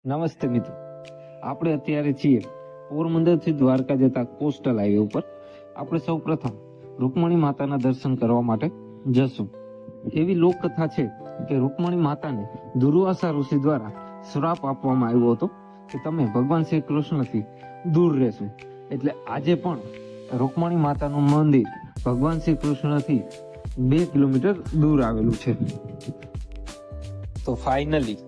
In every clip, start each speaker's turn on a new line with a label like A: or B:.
A: નમસ્તે મિત્રો, આપણે અત્યારે છીએ પોરબંદરથી દ્વારકા જતા કોસ્ટલ હાઈવે ઉપર. આપણે સૌ પ્રથમ રૂકમણી માતાના દર્શન કરવા માટે જશું. એવી લોકકથા છે કે રૂકમણી માતાને દુર્વાસા ઋષિ દ્વારા શ્રાપ આપવામાં આવ્યો હતો કે તમે ભગવાન શ્રી કૃષ્ણથી દૂર રહેશો. એટલે આજે પણ રૂકમણી માતાનું મંદિર ભગવાન શ્રી કૃષ્ણથી 2 કિલોમીટર દૂર આવેલું છે. તો ફાઇનલી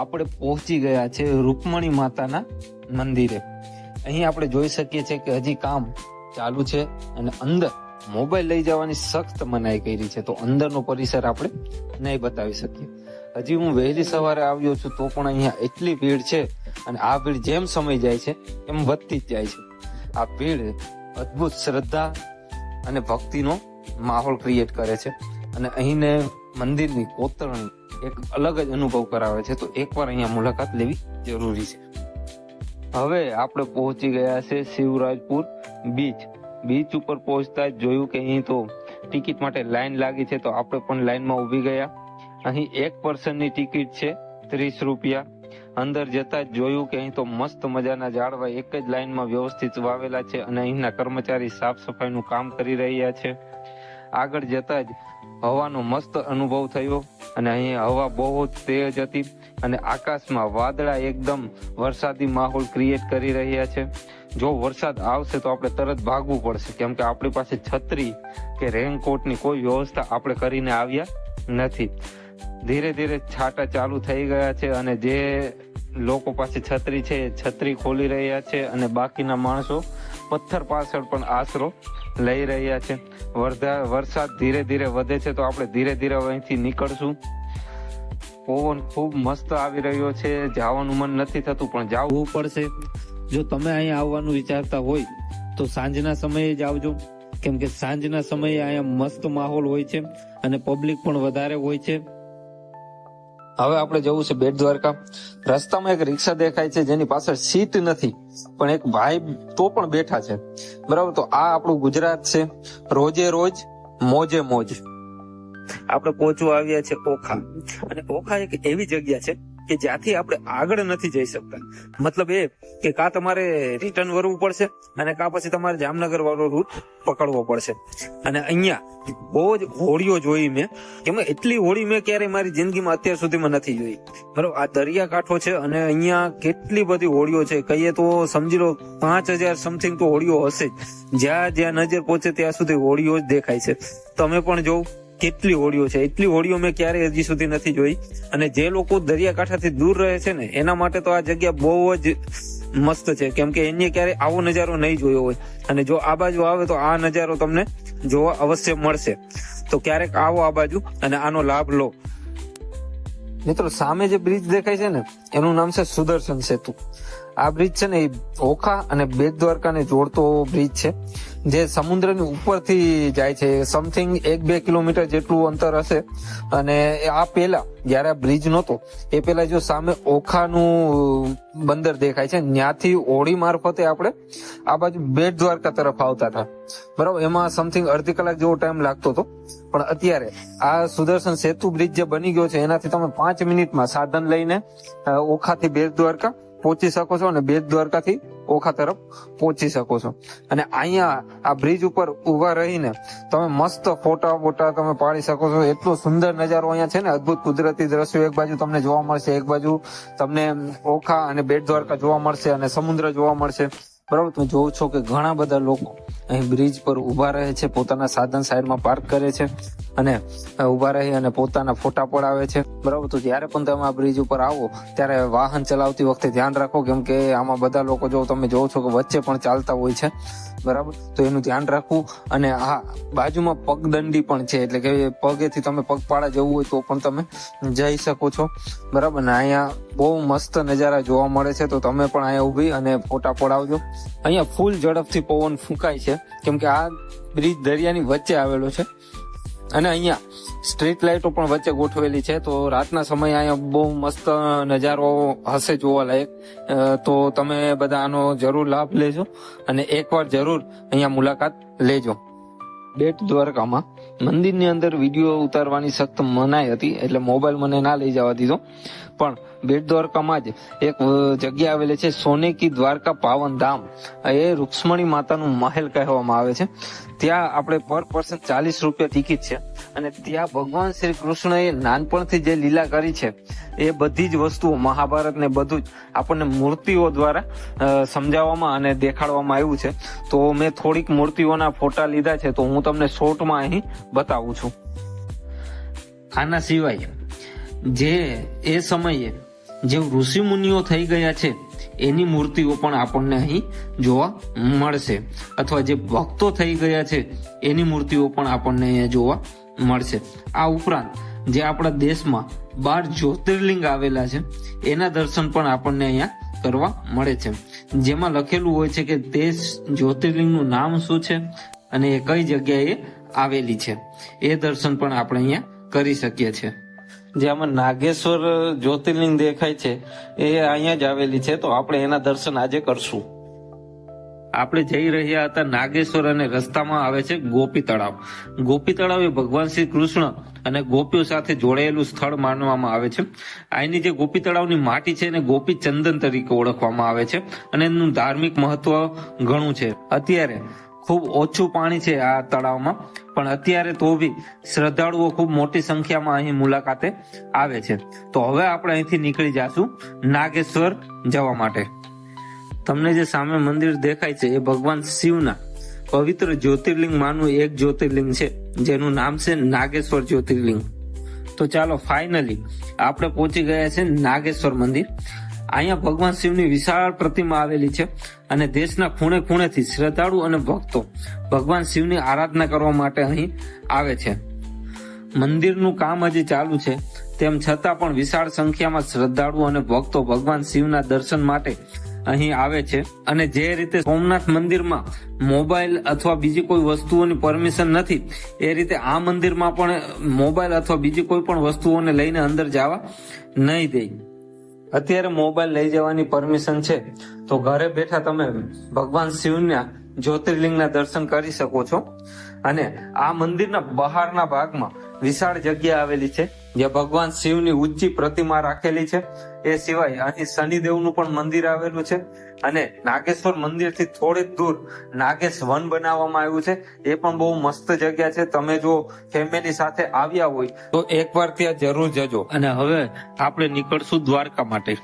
A: આપણે પહોંચી ગયા છે રૂકમણી માતાના મંદિરે. અહીં આપણે જોઈ શકીએ છીએ કે હજી કામ ચાલુ છે અને અંદર મોબાઈલ લઈ જવાની સખ્ત મનાઈ કરી છે. તો અંદરનો પરિસર આપણે નહીં બતાવી શકીએ. હજી હું વહેલી સવારે આવ્યો છું તો પણ અહીંયા એટલી ભીડ છે અને આ ભીડ જેમ સમય જાય છે એમ વધતી જ જાય છે. આ ભીડ અદ્ભુત શ્રદ્ધા અને ભક્તિનો માહોલ ક્રિએટ કરે છે અને અહીંને મંદિરની કોતરણી એક અલગ જ અનુભવ કરાવે છે. તો એકવાર અહીંયા મુલાકાત લેવી જરૂરી છે. હવે આપણે પહોંચી ગયા છે શિવરાજપુર બીચ. બીચ ઉપર પહોંચતા જ જોયું કે અહીં તો ટિકિટ માટે લાઈન લાગી છે. તો આપણે પણ લાઈનમાં ઊભી ગયા. અહીં 1 પર્સનની ટિકિટ છે 30 રૂપિયા. અંદર જતા જ જોયું કે અહીં તો મસ્ત મજાના ઝાડવા એક જ લાઈનમાં વ્યવસ્થિત વાવેલા છે અને અહીંના કર્મચારી સાફ સફાઈનું કામ કરી રહ્યા છે. આગળ જતા જ હવાનો મસ્ત અનુભવ થયો અને અહીં હવા બહુ જ તેજ હતી અને આકાશમાં વાદળા એકદમ વરસાદી માહોલ ક્રિએટ કરી રહ્યા છે. જો વરસાદ આવશે તો આપણે તરત ભાગવું પડશે, કેમ કે આપણી પાસે છત્રી કે રેનકોટની કોઈ વ્યવસ્થા આપણે કરીને આવ્યા નથી. ધીરે ધીરે છાંટા ચાલુ થઈ ગયા છે અને જે લોકો પાસે છત્રી છે એ છત્રી ખોલી રહ્યા છે અને બાકીના માણસો પથ્થર પાછળ પણ આશરો લઈ રહ્યા છે. વરસાદ ધીરે ધીરે વધે છે તો આપણે ધીરે ધીરે અહીંથી નીકળશું. પવન ખૂબ મસ્ત આવી રહ્યો છે. જવાનું મન નથી થતું પણ જવું પડશે. જો તમે અહીંયા આવવાનું વિચારતા હોય તો સાંજના સમયે જ આવજો, કેમ કે સાંજના સમયે અહીંયા મસ્ત માહોલ હોય છે અને પબ્લિક પણ વધારે હોય છે. હવે આપણે જવું છે બેટ દ્વારકા. રસ્તામાં એક રિક્ષા દેખાય છે જેની પાછળ સીટ નથી પણ એક ભાઈ તો પણ બેઠા છે. બરાબર, તો આ આપણું ગુજરાત છે. રોજે રોજ મોજે મોજ. આપણે પહોંચવા આવ્યા છે ઓખા. અને ઓખા એક એવી જગ્યા છે કે જ્યાંથી આપણે આગળ નથી જઈ શકતા. મતલબ એ કે કાં તમારે રિટર્ન વળવું પડશે અને કાં પછી તમારે જામનગર વાળો રૂટ પકડવો પડશે. અને અહીંયા બહુ જ હોડીઓ જોઈ મેં, એમાં એટલી હોડી મેં ક્યારેય મારી જિંદગીમાં અત્યાર સુધીમાં નથી જોઈ. બરોબર, આ દરિયાકાંઠો છે અને અહીંયા કેટલી બધી હોડીઓ છે. કહીએ તો સમજી લો 5000 સમથિંગ તો હોડીઓ હશે જ. જ્યાં જ્યાં નજર પહોંચે ત્યાં સુધી હોડીઓ જ દેખાય છે. તમે પણ જોવ કેટલી હોડીઓ છે. એટલી હોડીઓ મેં ક્યારેય હજી સુધી નથી જોઈ. અને જે લોકો દરિયાકાંઠાથી દૂર રહે છે ને એના માટે તો આ જગ્યા બહુ જ મસ્ત છે, કેમ કે એને ક્યારે આવો નજારો નહીં જોયો હોય. અને જો આ બાજુ આવે તો આ નજારો તમને જોવા અવશ્ય મળશે. તો ક્યારેક આવો આ બાજુ અને આનો લાભ લો. મિત્રો, સામે જે બ્રિજ દેખાય છે ને એનું નામ છે સુદર્શન સેતુ. આ બ્રિજ છે ને એ ઓખા અને બેટ દ્વારકાને જોડતો બ્રિજ છે જે સમુદ્રની ઉપરથી જાય છે. સમથિંગ 1-2 કિલોમીટર જેટલું અંતર હશે. અને આ પહેલા જયારે આ બ્રિજ નહોતો એ પહેલા જો સામે ઓખાનું બંદર દેખાય છે, ત્યાંથી હોડી મારફતે આપણે આ બાજુ બેટ દ્વારકા તરફ આવતા હતા. બરાબર, એમાં સમથિંગ અડધી કલાક જેવો ટાઈમ લાગતો હતો. પણ અત્યારે આ સુદર્શન સેતુ બ્રિજ જે બની ગયો છે એનાથી તમે 5 મિનિટમાં સાધન લઈને ઓખાથી બેટ દ્વારકા પહોંચી શકો છો અને બેટ દ્વારકાથી ઓખા તરફ પહોંચી શકો છો. અને અહીંયા આ બ્રિજ ઉપર ઉભા રહીને તમે મસ્ત ફોટા તમે પાડી શકો છો. એટલો સુંદર નજારો અહીંયા છે ને, અદ્ભુત કુદરતી દ્રશ્યો એક બાજુ તમને જોવા મળશે, એક બાજુ તમને ઓખા અને બેટ દ્વારકા જોવા મળશે અને સમુદ્ર જોવા મળશે. બરાબર, તમે જોવો છો કે ઘણા બધા લોકો અહીં બ્રિજ પર ઉભા રહે છે, પોતાના સાધન સાઈડમાં પાર્ક કરે છે અને ઉભા રહી અને પોતાના ફોટા પડાવે છે. બરાબર, તો જ્યારે પણ તમે આ બ્રિજ ઉપર આવો ત્યારે વાહન ચલાવતી વખતે ધ્યાન રાખો, કેમ કે આમાં બધા લોકો જો તમે જોવો છો કે વચ્ચે પણ ચાલતા હોય છે. બરાબર, તો એનું ધ્યાન રાખવું. અને હા, બાજુમાં પગદંડી પણ છે, એટલે કે પગેથી તમે પગપાળા જવું હોય તો પણ તમે જઈ શકો છો. બરાબર, ને અહીંયા બહુ મસ્ત નજારા જોવા મળે છે. તો તમે પણ અહીંયા ઉભી અને ફોટા પડાવજો. અહીંયા ફૂલ ઝડપથી પવન ફૂંકાય છે, કેમ કે આ બ્રિજ દરિયાની વચ્ચે આવેલો છે અને અહીંયા સ્ટ્રીટ લાઇટો પણ વચ્ચે ગોઠવેલી છે. તો રાતના સમયે અહીંયા બહુ મસ્ત નજારો હશે જોવાલાયક. તો તમે બધા આનો જરૂર લાભ લેજો અને એકવાર જરૂર અહીંયા મુલાકાત લેજો. બેટ દ્વારકામાં મંદિરની અંદર વિડીયો ઉતારવાની સખ્ત મનાઈ હતી, એટલે મોબાઈલ મને ના લઈ જવા દીધો. પણ બેટ દ્વારકામાં જ એક જગ્યા આવેલી છે સોને કી દ્વારકા પાવન ધામ. એ રૂક્ષ્મણી માતાનું મહેલ કહેવામાં આવે છે. ત્યાં આપણે પર પર્સન 40 રૂપિયા ટિકિટ છે અને ત્યાં ભગવાન શ્રી કૃષ્ણએ નાનપણથી જે લીલા કરી છે એ બધી જ વસ્તુઓ મહાભારત ને બધું જ આપણને મૂર્તિઓ દ્વારા સમજાવવામાં અને દેખાડવામાં આવ્યું છે. તો મેં થોડીક મૂર્તિઓના ફોટા લીધા છે, તો હું તમને શોર્ટમાં અહીં બતાવું છું. આના સિવાય જે એ સમયે જે ઋષિ મુનિઓ થઈ ગયા છે એની મૂર્તિઓ પણ આપણને અહીં જોવા મળશે, અથવા જે ભક્તો થઈ ગયા છે એની મૂર્તિઓ પણ આપણને અહીંયા જોવા મળશે. આ ઉપરાંત જે આપણા દેશમાં 12 જ્યોતિર્લિંગ આવેલા છે એના દર્શન પણ આપણને અહીંયા કરવા મળે છે, જેમાં લખેલું હોય છે કે તે જ્યોતિર્લિંગનું નામ શું છે અને એ કઈ જગ્યાએ આવેલી છે. એ દર્શન પણ આપણે અહીંયા કરી શકીએ છીએ. જે આમાં નાગેશ્વર જ્યોતિર્લિંગ દેખાય છે એ અહીંયા જ આવેલી છે, તો આપણે એના દર્શન આજે કરશું. આપણે જઈ રહ્યા હતા નાગેશ્વર અને રસ્તામાં આવે છે ગોપી તળાવ. ગોપી તળાવ એ ભગવાન શ્રી કૃષ્ણ અને ગોપીઓ સાથે જોડાયેલું સ્થળ માનવામાં આવે છે. અહીંની જે ગોપી તળાવની માટી છે એને ગોપી ચંદન તરીકે ઓળખવામાં આવે છે અને એનું ધાર્મિક મહત્વ ઘણું છે. અત્યારે ખૂબ ઓછું પાણી છે આ તળાવમાં, પણ અત્યારે તો બી શ્રદ્ધાળુઓ ખૂબ મોટી સંખ્યામાં અહીં મુલાકાતે આવે છે. તો હવે આપણે અહીંથી નીકળી જાશું નાગેશ્વર જવા માટે. તમને જે સામે મંદિર દેખાય છે એ ભગવાન શિવના પવિત્ર જ્યોતિર્લિંગ માનું એક જ્યોતિર્લિંગ છે, જેનું નામ છે નાગેશ્વર જ્યોતિર્લિંગ. તો ચાલો ફાઇનલી આપણે પહોંચી ગયા છે નાગેશ્વર મંદિર. અહીંયા ભગવાન શિવની વિશાળ પ્રતિમા આવેલી છે અને દેશના ખૂણે ખૂણેથી શ્રદ્ધાળુ અને ભક્તો ભગવાન શિવની આરાધના કરવા માટે અહીં આવે છે. મંદિરનું કામ હજી ચાલુ છે, તેમ છતાં પણ વિશાળ સંખ્યામાં શ્રદ્ધાળુ અને ભક્તો ભગવાન શિવના દર્શન માટે અહીં આવે છે. અને જે રીતે સોમનાથ મંદિરમાં મોબાઈલ અથવા બીજી કોઈ વસ્તુઓની પરમિશન નથી, એ રીતે આ મંદિરમાં પણ મોબાઈલ અથવા બીજી કોઈ પણ વસ્તુઓને લઈને અંદર જવા નહીં દે. અત્યારે મોબાઈલ લઈ જવાની પરમિશન છે, તો ઘરે બેઠા તમે ભગવાન શિવના જ્યોતિર્લિંગના દર્શન કરી શકો છો. અને આ મંદિરના બહારના ભાગમાં વિશાળ જગ્યા આવેલી છે જ્યાં ભગવાન શિવની ઊંચી પ્રતિમા રાખેલી છે. એ સિવાય અહીં શનિદેવનું પણ મંદિર આવેલું છે અને નાગેશ્વર મંદિરથી થોડી દૂર નાગેશ વન બનાવવામાં આવ્યું છે. એ પણ બહુ મસ્ત જગ્યા છે. તમે જો ફેમિલી સાથે આવ્યા હોય તો એકવાર ત્યાં જરૂર જજો. અને હવે આપણે નીકળશું દ્વારકા માટે.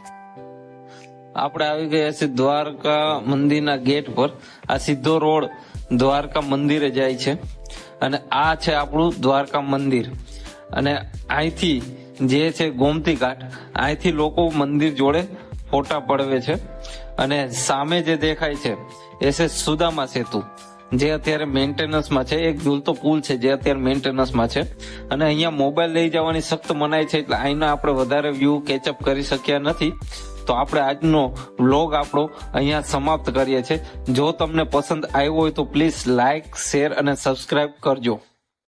A: આપણે આવી ગયા છે દ્વારકા મંદિરના ગેટ પર. આ સીધો રોડ દ્વારકા મંદિરે જાય છે અને આ છે આપણું દ્વારકા મંદિર. અને અહીંથી જે છે ગોમતી ઘાટ, અહીંથી લોકો મંદિર જોડે ફોટા પડાવે છે. અને સામે જે દેખાય છે એ છે સુદામા સેતુ, જે અત્યારે મેન્ટેનન્સમાં છે. એક ઝૂલતો પુલ છે જે અત્યારે મેન્ટેનન્સમાં છે. અને અહીંયા મોબાઈલ લઈ જવાની સખ્ત મનાઈ છે, એટલે અહીંના આપણે વધારે વ્યૂ કેચઅપ કરી શક્યા નથી. તો આપણે આજનો વ્લોગ આપણો અહીંયા સમાપ્ત કરીએ છીએ. જો તમને પસંદ આવ્યો હોય તો પ્લીઝ લાઇક, શેર અને સબસ્ક્રાઇબ કરજો.